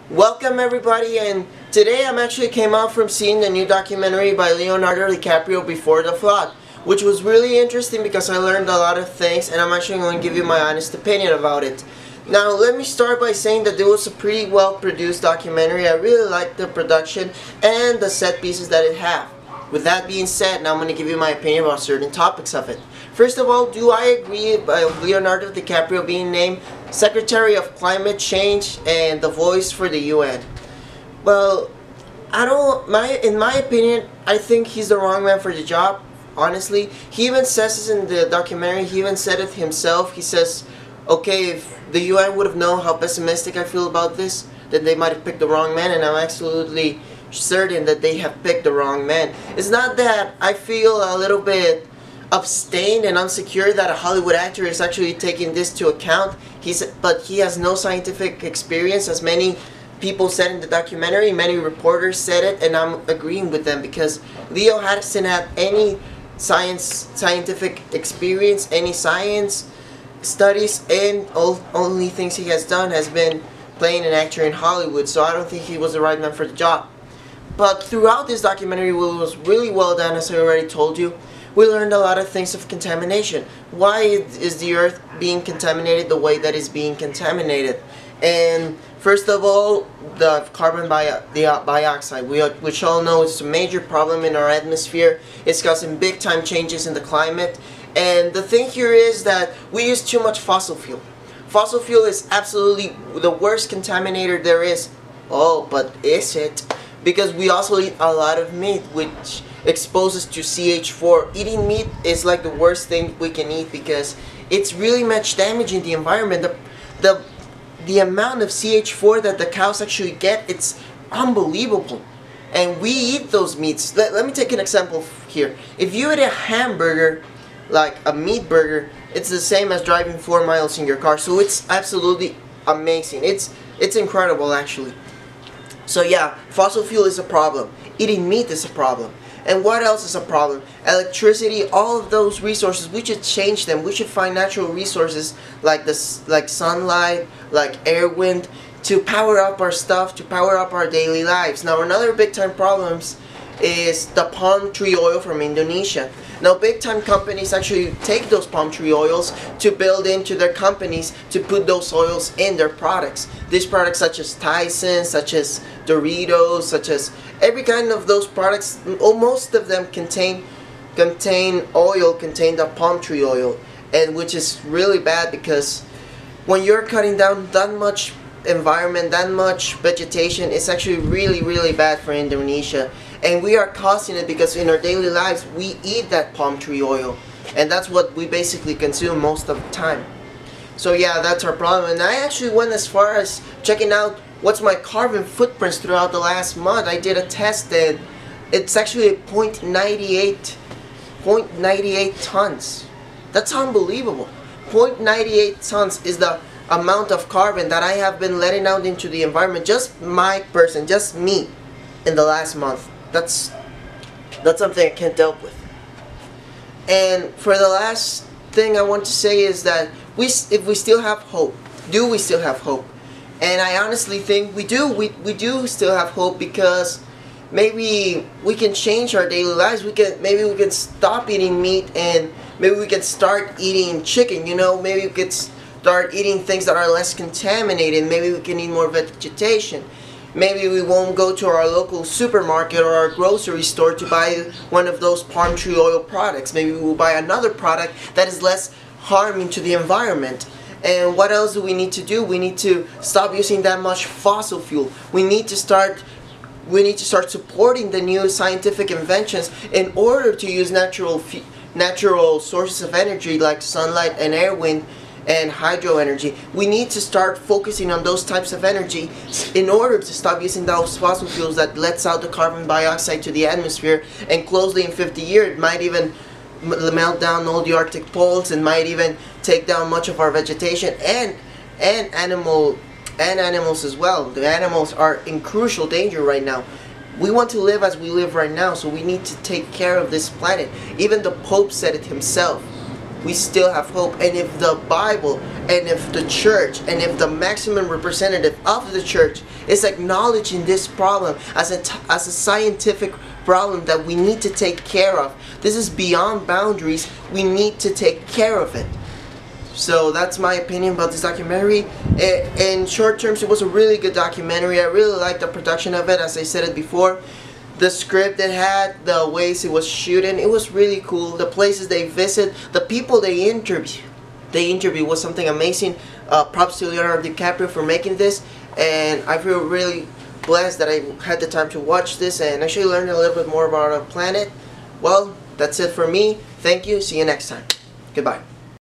Welcome everybody, and today I'm actually came out from seeing the new documentary by Leonardo DiCaprio, Before the Flood, which was really interesting because I learned a lot of things, and I'm actually going to give you my honest opinion about it. Now let me start by saying that it was a pretty well produced documentary. I really liked the production and the set pieces that it had. With that being said, now I'm going to give you my opinion about certain topics of it. First of all, do I agree with Leonardo DiCaprio being named Secretary of Climate Change and the voice for the UN? Well, in my opinion, I think he's the wrong man for the job, honestly. He even says this in the documentary, he even said it himself. He says, okay, if the UN would have known how pessimistic I feel about this, then they might have picked the wrong man, and I'm absolutely certain that they have picked the wrong man. It's not that I feel a little bit abstained and unsecure that a Hollywood actor is actually taking this to account. But he has no scientific experience, as many people said in the documentary. Many reporters said it, and I'm agreeing with them, because Leo hasn't had any scientific experience, any science studies, and only things he has done has been playing an actor in Hollywood. So I don't think he was the right man for the job. But throughout this documentary, it was really well done, as I already told you. We learned a lot of things of contamination. Why is the earth being contaminated the way that it's being contaminated? And first of all, the carbon dioxide, which all know is a major problem in our atmosphere. It's causing big time changes in the climate. And the thing here is that we use too much fossil fuel. Fossil fuel is absolutely the worst contaminator there is. Oh, but is it? Because we also eat a lot of meat, which exposes to CH4. Eating meat is like the worst thing we can eat, because it's really much damaging the environment. The amount of CH4 that the cows actually get, it's unbelievable. And we eat those meats. Let me take an example here. If you eat a hamburger, like a meat burger, it's the same as driving 4 miles in your car. So it's absolutely amazing. It's incredible, actually. So yeah, fossil fuel is a problem. Eating meat is a problem. And what else is a problem? Electricity, all of those resources, we should change them. We should find natural resources like sunlight, like air, wind, to power up our stuff, to power up our daily lives. Now another big time problems is the palm tree oil from Indonesia. Now big time companies actually take those palm tree oils to build into their companies, to put those oils in their products. These products such as Tyson, such as Doritos, such as every kind of those products, most of them contain the palm tree oil, and which is really bad, because when you're cutting down that much environment, that much vegetation, it's actually really bad for Indonesia. And we are causing it because in our daily lives we eat that palm tree oil, and that's what we basically consume most of the time. So yeah, that's our problem. And I actually went as far as checking out what's my carbon footprints throughout the last month. I did a test, and it's actually 0.98 tons. That's unbelievable. 0.98 tons is the amount of carbon that I have been letting out into the environment, just me, in the last month. That's something I can't deal with. And for the last thing I want to say is that if we still have hope, do we still have hope? And I honestly think we do. We do still have hope, because maybe we can change our daily lives. Maybe we can stop eating meat, and maybe we can start eating chicken. You know, maybe we could start eating things that are less contaminated. Maybe we can eat more vegetation. Maybe we won't go to our local supermarket or our grocery store to buy one of those palm tree oil products. Maybe we will buy another product that is less harming to the environment. And what else do we need to do? We need to stop using that much fossil fuel. We need to start supporting the new scientific inventions in order to use natural sources of energy like sunlight and air, wind, and hydro energy. We need to start focusing on those types of energy in order to stop using those fossil fuels that lets out the carbon dioxide to the atmosphere, and closely in 50 years it might even melt down all the Arctic poles, and might even take down much of our vegetation and animals as well. The animals are in crucial danger right now. We want to live as we live right now, so we need to take care of this planet. Even the Pope said it himself. we still have hope. And if the Bible, and if the church, and if the maximum representative of the church is acknowledging this problem as a scientific problem that we need to take care of, this is beyond boundaries, we need to take care of it. So that's my opinion about this documentary. In short terms, it was a really good documentary. I really liked the production of it, as I said it before. The script it had, the ways it was shooting, it was really cool. The places they visit, the people they interview was something amazing. Props to Leonardo DiCaprio for making this, and I feel really blessed that I had the time to watch this and actually learn a little bit more about our planet. Well, that's it for me. Thank you. See you next time. Goodbye.